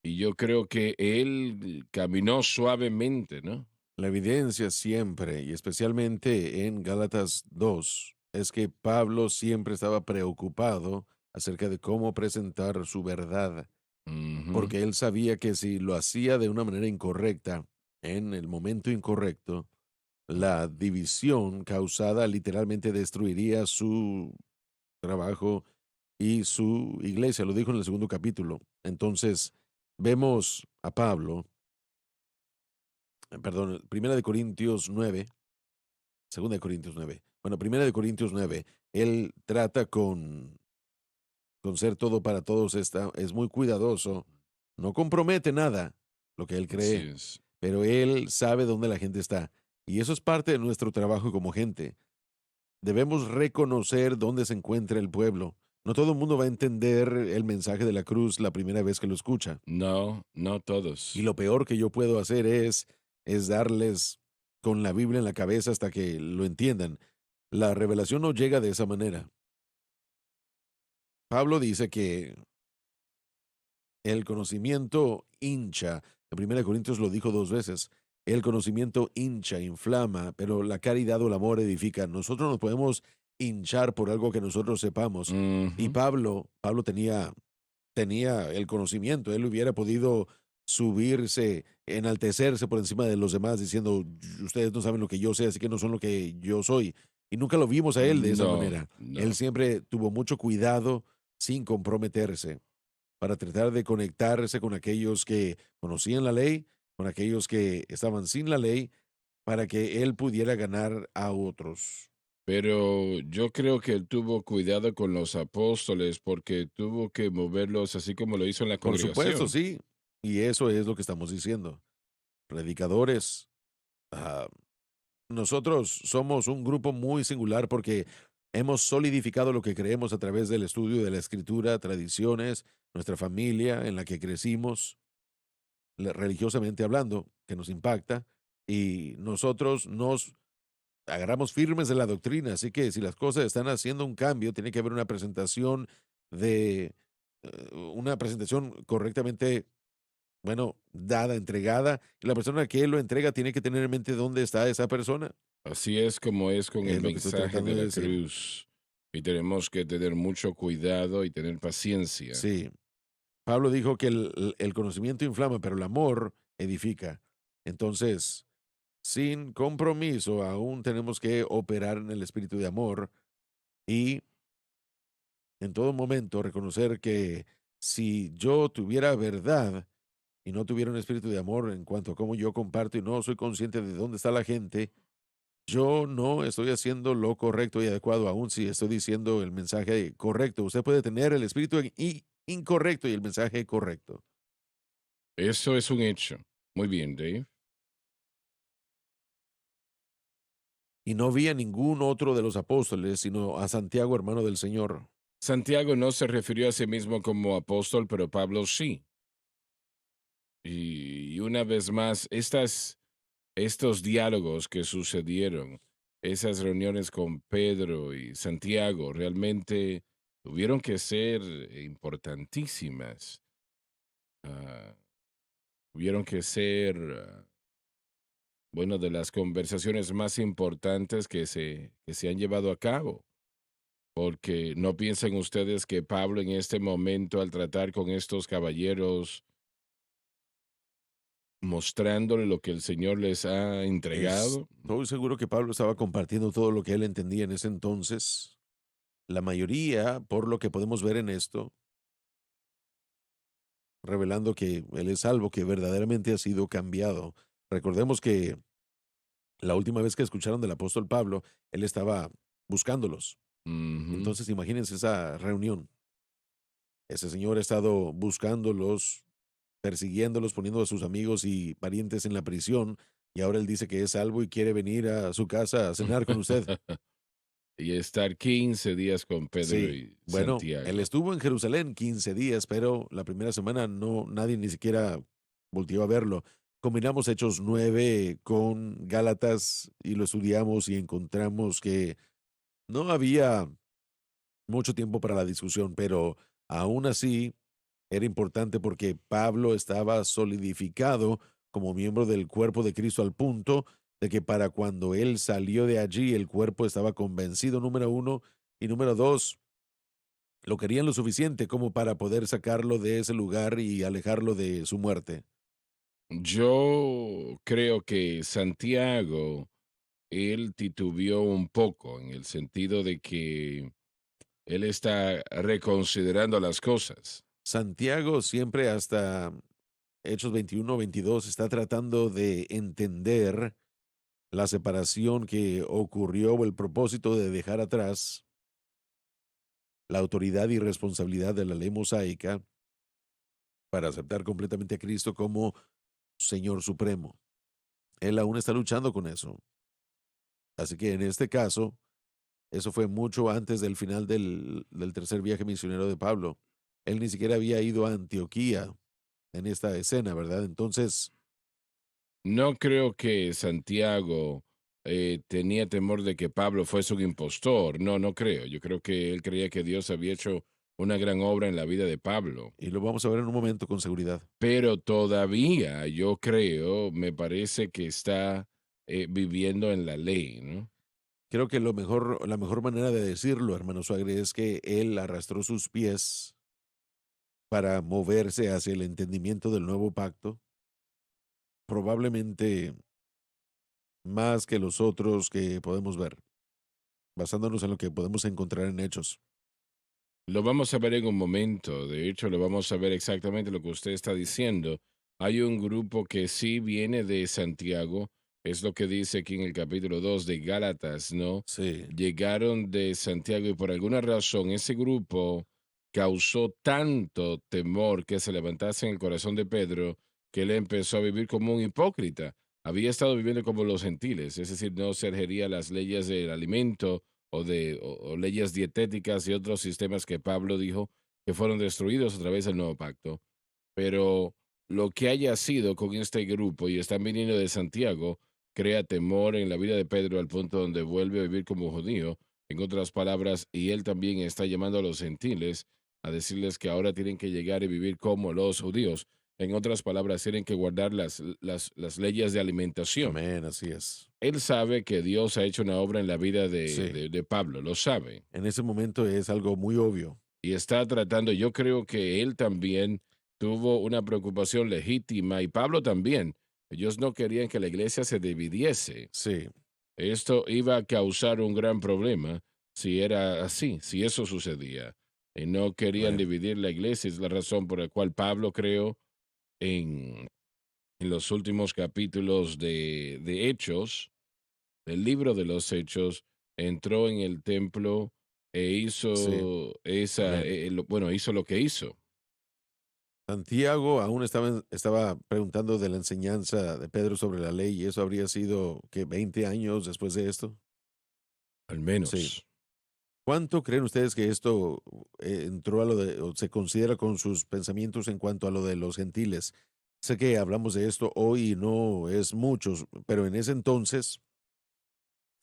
y yo creo que él caminó suavemente, ¿no? La evidencia siempre, y especialmente en Gálatas 2, es que Pablo siempre estaba preocupado acerca de cómo presentar su verdad, Ujú. porque él sabía que si lo hacía de una manera incorrecta, en el momento incorrecto, la división causada literalmente destruiría su trabajo y su iglesia. Lo dijo en el segundo capítulo. Entonces, vemos a Pablo, perdón, Primera de Corintios 9, Segunda de Corintios 9. Bueno, Primera de Corintios 9, él trata con ser todo para todos, es muy cuidadoso, no compromete nada lo que él Así cree, es. pero él sabe dónde la gente está. Y eso es parte de nuestro trabajo como gente. Debemos reconocer dónde se encuentra el pueblo. No todo el mundo va a entender el mensaje de la cruz la primera vez que lo escucha. No, no Y todos. lo peor que yo puedo hacer es darles con la Biblia en la cabeza hasta que lo entiendan. La revelación no llega de esa manera. Pablo dice que el conocimiento hincha. En 1 Corintios lo dijo 2 veces. El conocimiento hincha, inflama, pero la caridad o el amor edifica. Nosotros nos podemos hinchar por algo que nosotros sepamos. Y Ujú. Pablo tenía el conocimiento. Él hubiera podido subirse, enaltecerse por encima de los demás, diciendo, ustedes no saben lo que yo sé, así que no son lo que yo soy. Y nunca lo vimos a él de esa No, manera. Él no. siempre tuvo mucho cuidado sin comprometerse para tratar de conectarse con aquellos que conocían la ley, con aquellos que estaban sin la ley, para que él pudiera ganar a otros. Pero yo creo que él tuvo cuidado con los apóstoles porque tuvo que moverlos así como lo hizo en la Por supuesto, congregación. sí. Y eso es lo que estamos diciendo. Predicadores, ah, nosotros somos un grupo muy singular porque hemos solidificado lo que creemos a través del estudio de la escritura, tradiciones, nuestra familia en la que crecimos, religiosamente hablando, que nos impacta, y nosotros nos agarramos firmes de la doctrina, así que si las cosas están haciendo un cambio, tiene que haber de una presentación correctamente, bueno, dada, entregada, y la persona que lo entrega tiene que tener en mente dónde está esa persona. Así es como es con el Es lo que estoy mensaje tratando de de la decir. cruz. Y tenemos que tener mucho cuidado y tener paciencia. Sí, Pablo dijo que el conocimiento inflama, pero el amor edifica. Entonces, sin compromiso, aún tenemos que operar en el espíritu de amor y en todo momento reconocer que si yo tuviera verdad y no tuviera un espíritu de amor en cuanto a cómo yo comparto y no soy consciente de dónde está la gente, yo no estoy haciendo lo correcto y adecuado, aún si estoy diciendo el mensaje correcto. Usted puede tener el espíritu incorrecto y el mensaje correcto. Eso es un hecho. Muy bien, Dave. Y no vi a ningún otro de los apóstoles, sino a Santiago, hermano del Señor. Santiago no se refirió a sí mismo como apóstol, pero Pablo sí. Y una vez más, estos diálogos que sucedieron, esas reuniones con Pedro y Santiago, realmente tuvieron que ser importantísimas. Ah, tuvieron que ser, bueno, de las conversaciones más importantes que se han llevado a cabo. Porque no piensen ustedes que Pablo en este momento, al tratar con estos caballeros, mostrándole lo que el Señor les ha entregado. Estoy seguro que Pablo estaba compartiendo todo lo que él entendía en ese entonces. La mayoría, por lo que podemos ver en esto, revelando que él es salvo, que verdaderamente ha sido cambiado. Recordemos que la última vez que escucharon del apóstol Pablo, él estaba buscándolos. Ujú. Entonces, imagínense esa reunión. Ese señor ha estado buscándolos, persiguiéndolos, poniendo a sus amigos y parientes en la prisión, y ahora él dice que es salvo y quiere venir a su casa a cenar con usted. Y estar 15 días con Pedro Sí, y bueno, él Santiago. estuvo en Jerusalén 15 días, pero la primera semana no, nadie ni siquiera volteó a verlo. Combinamos Hechos 9 con Gálatas y lo estudiamos y encontramos que no había mucho tiempo para la discusión, pero aún así era importante porque Pablo estaba solidificado como miembro del cuerpo de Cristo al punto de que para cuando él salió de allí, el cuerpo estaba convencido, número uno, y número dos, lo querían lo suficiente como para poder sacarlo de ese lugar y alejarlo de su muerte. Yo creo que Santiago, él titubeó un poco en el sentido de que él está reconsiderando las cosas. Santiago siempre hasta Hechos 21, 22 está tratando de entender la separación que ocurrió o el propósito de dejar atrás la autoridad y responsabilidad de la ley mosaica para aceptar completamente a Cristo como Señor Supremo. Él aún está luchando con eso. Así que en este caso, eso fue mucho antes del final del tercer viaje misionero de Pablo. Él ni siquiera había ido a Antioquía en esta escena, ¿verdad? Entonces, No creo que Santiago tenía temor de que Pablo fuese un impostor. No, no creo. Yo creo que él creía que Dios había hecho una gran obra en la vida de Pablo. y lo vamos a ver en un momento con seguridad. Pero todavía yo creo, me parece que está viviendo en la ley, ¿no? Creo que la mejor manera de decirlo, hermano Suagre, es que él arrastró sus pies para moverse hacia el entendimiento del nuevo pacto, probablemente más que los otros que podemos ver, basándonos en lo que podemos encontrar en Hechos. Lo vamos a ver en un momento. De hecho, lo vamos a ver exactamente lo que usted está diciendo. Hay un grupo que sí viene de Santiago, es lo que dice aquí en el capítulo 2 de Gálatas, ¿no? Sí, Llegaron de Santiago y por alguna razón ese grupo causó tanto temor que se levantase en el corazón de Pedro que él empezó a vivir como un hipócrita. Había estado viviendo como los gentiles, es decir, no serviría las leyes del alimento o leyes dietéticas y otros sistemas que Pablo dijo que fueron destruidos a través del nuevo pacto. Pero lo que haya sido con este grupo y están viniendo de Santiago, crea temor en la vida de Pedro al punto donde vuelve a vivir como judío. En otras palabras, y él también está llamando a los gentiles a decirles que ahora tienen que llegar y vivir como los judíos. En otras palabras, tienen que guardar las leyes de alimentación. amén, así es. Él sabe que Dios ha hecho una obra en la vida Sí, de Pablo, lo sabe. en ese momento es algo muy obvio. Y está tratando, yo creo que él también tuvo una preocupación legítima y Pablo también. Ellos no querían que la iglesia se dividiese. Sí, Esto iba a causar un gran problema si era así, si eso sucedía. Y no querían bueno, dividir la iglesia, es la razón por la cual Pablo creó en, en los últimos capítulos de Hechos, del libro de los Hechos, entró en el templo e sí, hizo amén. bueno, hizo lo que hizo, Santiago aún estaba preguntando de la enseñanza de Pedro sobre la ley y eso habría sido, ¿qué? ¿20 años después de esto? al Sí. menos. ¿Cuánto creen ustedes que esto entró a lo de, o se considera con sus pensamientos en cuanto a lo de los gentiles? Sé que hablamos de esto hoy y no es muchos, pero en ese entonces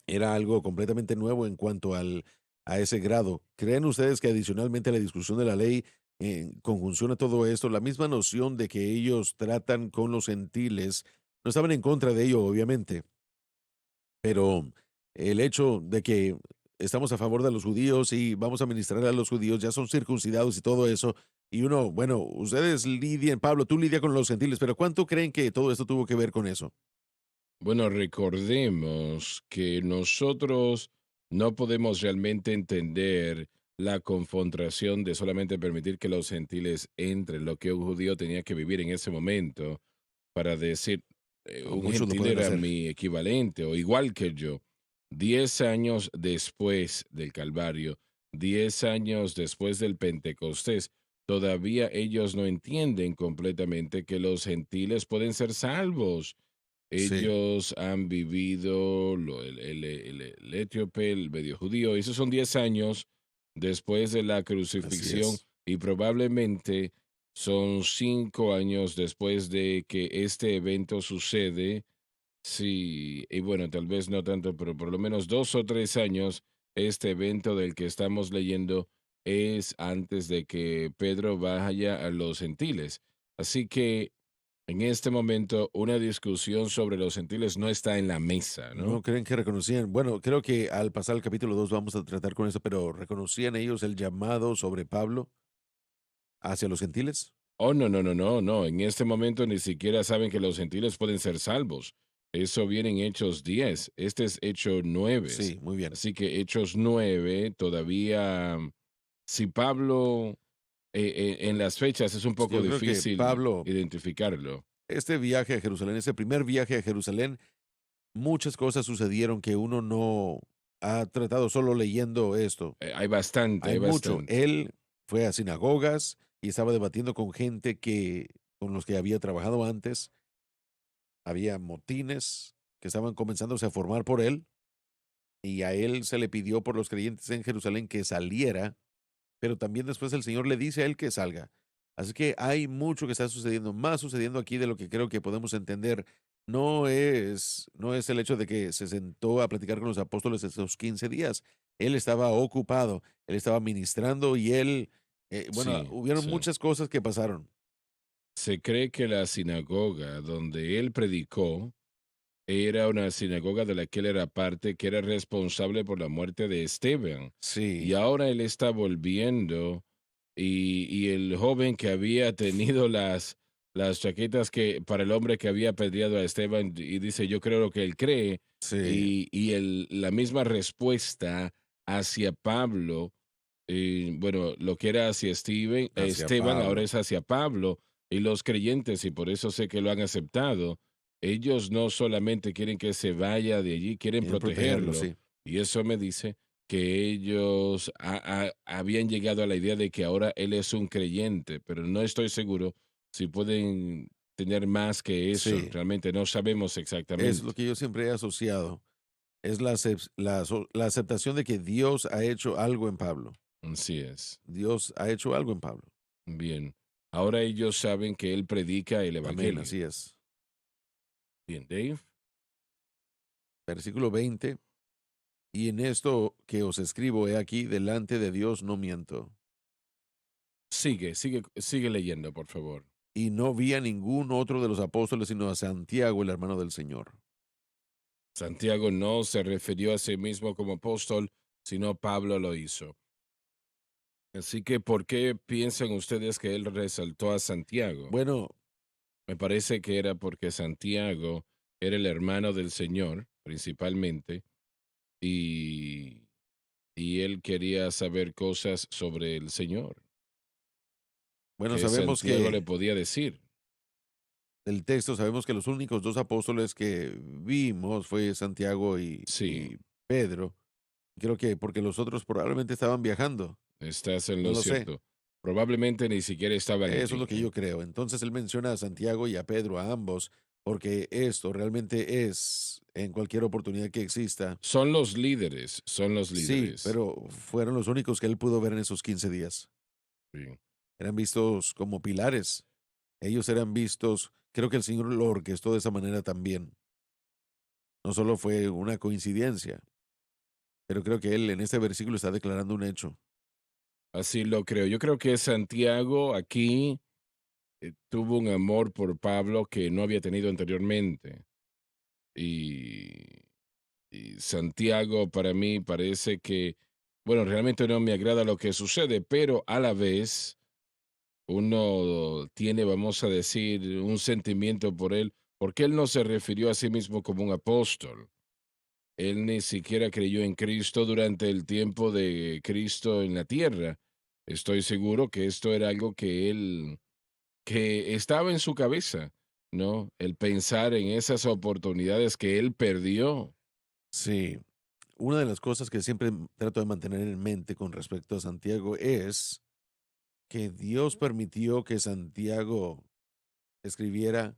era algo completamente nuevo en cuanto a ese grado. ¿Creen ustedes que adicionalmente a la discusión de la ley, en conjunción a todo esto, la misma noción de que ellos tratan con los gentiles, no estaban en contra de ello, obviamente, pero el hecho de que estamos a favor de los judíos y vamos a ministrar a los judíos, ya son circuncidados y todo eso, Y uno, bueno, ustedes lidian, Pablo, tú lidias con los gentiles, pero ¿cuánto creen que todo esto tuvo que ver con eso? Bueno, recordemos que nosotros no podemos realmente entender la confrontación de solamente permitir que los gentiles entren, lo que un judío tenía que vivir en ese momento para decir, No, un muchos lo gentil pueden era hacer. mi equivalente o igual que yo. 10 años después del Calvario, 10 años después del Pentecostés, todavía ellos no entienden completamente que los gentiles pueden ser salvos. Sí, Ellos han vivido el etíope, el medio judío. Esos son 10 años después de la así crucifixión es. y probablemente son 5 años después de que este evento sucede. Sí, y bueno, tal vez no tanto, pero por lo menos 2 o 3 años, este evento del que estamos leyendo es antes de que Pedro vaya a los gentiles. Así que en este momento, una discusión sobre los gentiles no está en la mesa, ¿no? ¿No creen que reconocían? Bueno, creo que al pasar al capítulo 2 vamos a tratar con eso, pero ¿reconocían ellos el llamado sobre Pablo hacia los gentiles? Oh, no, no, no, no, no. En este momento ni siquiera saben que los gentiles pueden ser salvos. Eso viene en Hechos 10. Este es Hechos 9. Sí, muy bien. Así que Hechos 9 todavía, si Pablo en las fechas es un Sí, poco yo creo que difícil Pablo, identificarlo. este viaje a Jerusalén, ese primer viaje a Jerusalén, muchas cosas sucedieron que uno no ha tratado solo leyendo esto. Hay bastante, Hay hay mucho. bastante. Él fue a sinagogas y estaba debatiendo con gente que con los que había trabajado antes. Había motines que estaban comenzándose a formar por él y a él se le pidió por los creyentes en Jerusalén que saliera, pero también después el Señor le dice a él que salga. Así que hay mucho que está sucediendo, más sucediendo aquí de lo que creo que podemos entender. No es el hecho de que se sentó a platicar con los apóstoles esos 15 días. Él estaba ocupado, él estaba ministrando y él, bueno, Sí, hubieron sí. muchas cosas que pasaron. Se cree que la sinagoga donde él predicó era una sinagoga de la que él era parte, que era responsable por la muerte de Esteban. Y Sí, ahora él está volviendo y el joven que había tenido las chaquetas que para el hombre que había apedreado a Esteban y dice, yo creo lo que él cree, sí, y la misma respuesta hacia Pablo, bueno, lo que era hacia hacia Esteban ahora Pablo. es hacia Pablo y los creyentes, y por eso sé que lo han aceptado. Ellos no solamente quieren que se vaya de allí, quieren Quieren protegerlo, protegerlo. sí. Y eso me dice que ellos habían llegado a la idea de que ahora él es un creyente, pero no estoy seguro si pueden tener más que eso. Sí, Realmente no sabemos es lo exactamente. que yo siempre he asociado. Es la aceptación de que Dios ha hecho algo en Pablo. Así es. Dios ha hecho algo en Pablo. Bien. Ahora ellos saben que él predica el Amén, Evangelio. así es. Bien, Dave. Versículo 20. Y en esto que os escribo, he aquí, delante de Dios no miento. Sigue leyendo, por favor. Y no vi a ningún otro de los apóstoles, sino a Santiago, el hermano del Señor. Santiago no se refirió a sí mismo como apóstol, sino Pablo lo hizo. Así que, ¿por qué piensan ustedes que él resaltó a Santiago? Bueno, Me parece que era porque Santiago era el hermano del Señor, principalmente, y, y él quería saber cosas sobre el Señor, bueno, que sabemos Santiago le que podía decir. del texto, sabemos que los únicos dos apóstoles que vimos fue Santiago Sí, y Pedro. Creo que porque los otros probablemente estaban viajando. estás en No lo lo sé. cierto. Probablemente ni siquiera estaban Eso es allí. lo que yo creo. Entonces él menciona a Santiago y a Pedro, a ambos, porque esto realmente es en cualquier oportunidad que exista. Son los líderes, son los Sí, líderes. pero fueron los únicos que él pudo ver en esos 15 días. Sí. Eran vistos como pilares. Ellos eran vistos, creo que el Señor lo orquestó de esa manera también. No solo fue una coincidencia, pero creo que él en este versículo está declarando un hecho. Así lo creo. Yo creo que Santiago aquí tuvo un amor por Pablo que no había tenido anteriormente. Y, y Santiago para mí parece que, bueno, realmente no me agrada lo que sucede, pero a la vez uno tiene, vamos a decir, un sentimiento por él, porque él no se refirió a sí mismo como un apóstol. Él ni siquiera creyó en Cristo durante el tiempo de Cristo en la tierra. Estoy seguro que esto era algo que estaba en su cabeza, ¿no? El pensar en esas oportunidades que él perdió. Sí, una de las cosas que siempre trato de mantener en mente con respecto a Santiago es que Dios permitió que Santiago escribiera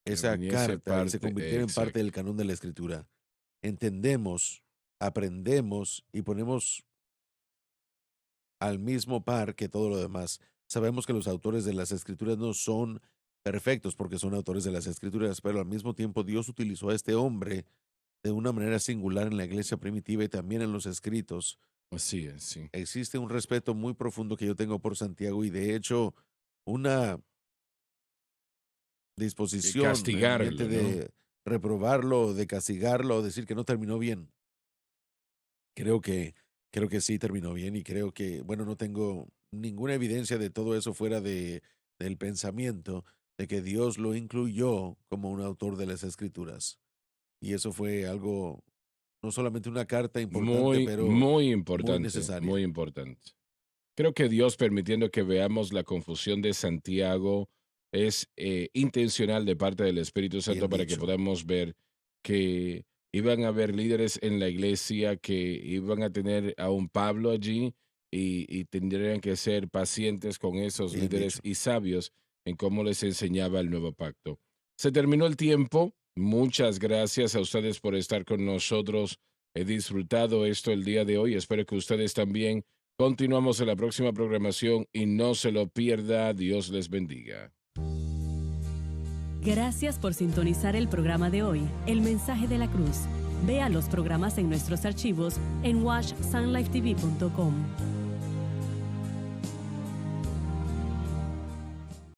Que esa viniese carta y se parte, convirtiera en parte exacto. del canon de la Escritura. Entendemos, aprendemos y ponemos al mismo par que todo lo demás. Sabemos que los autores de las Escrituras no son perfectos porque son autores de las Escrituras, pero al mismo tiempo Dios utilizó a este hombre de una manera singular en la iglesia primitiva y también en los escritos. Así es, sí. Existe un respeto muy profundo que yo tengo por Santiago y de hecho una Y disposición en mi mente castigarlo, ¿no? de reprobarlo, de castigarlo, o decir que no terminó bien. Creo que creo que sí terminó bien y creo que, bueno, no tengo ninguna evidencia de todo eso fuera del pensamiento de que Dios lo incluyó como un autor de las Escrituras. Y eso fue algo, no solamente una carta importante, Muy, pero muy muy importante, necesaria. muy importante. Creo que Dios permitiendo que veamos la confusión de Santiago es intencional de parte del Espíritu Bien Santo para que dicho. podamos ver que iban a haber líderes en la iglesia que iban a tener a un Pablo allí y tendrían que ser pacientes con esos Bien líderes dicho. y sabios en cómo les enseñaba el nuevo pacto. Se terminó el tiempo. Muchas gracias a ustedes por estar con nosotros. He disfrutado esto el día de hoy. Espero que ustedes también. Continuamos en la próxima programación y no se lo pierda. Dios les bendiga. Gracias por sintonizar el programa de hoy, El Mensaje de la Cruz. Vea los programas en nuestros archivos en washsunlifetv.com.